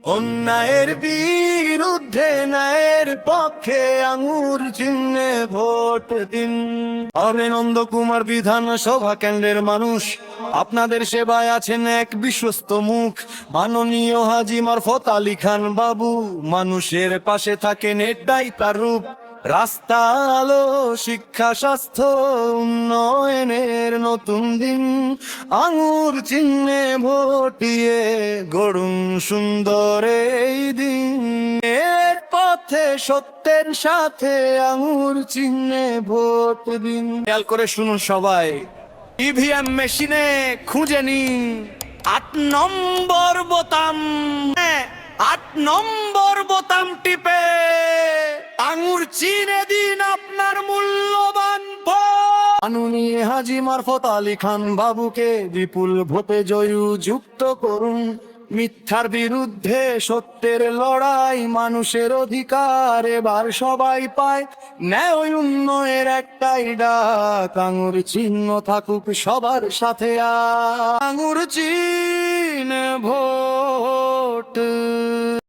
অন্যায়ের বিরুদ্ধে ন্যায়ের পক্ষে আঙুর চিহ্নে ভোট দিন। অরবিন্দ কুমার বিধানসভা কেন্দ্রের মানুষ, আপনাদের সেবায় আছেন এক বিশ্বস্ত মুখ। মাননীয় হাজী মারফত আলী খান বাবু, মানুষের পাশে থাকেন এটাই তার রূপ। রাস্তা, আলো, শিক্ষা, স্বাস্থ্য, উন্নয়নের নতুন দিন। আঙুর চিহ্নে ভোট দিয়ে গড়ুন সুন্দর এই দিন। এর পথে সত্যের সাথে আঙুর চিহ্নে ভোট দিন। খেয়াল করে শুনুন সবাই, ইভিএম মেশিনে খুঁজে নিন 8 নম্বর বোতাম। 8 নম্বর বোতাম টিপে আঙুর চিনে দিন আপনার মূল্যবান ভোট। মাননীয় হাজী মারফত আলী খান বাবুকে বিপুল ভোটে জয়যুক্ত করুন। মিথ্যার বিরুদ্ধে সত্যের লড়াই, মানুষের অধিকার এবার সবাই পায়। ন্যায় উন্নয়নের একটাই ডাক, আঙুর চিহ্ন থাকুক সবার সাথে। আঙুর চিহ্নে ভোট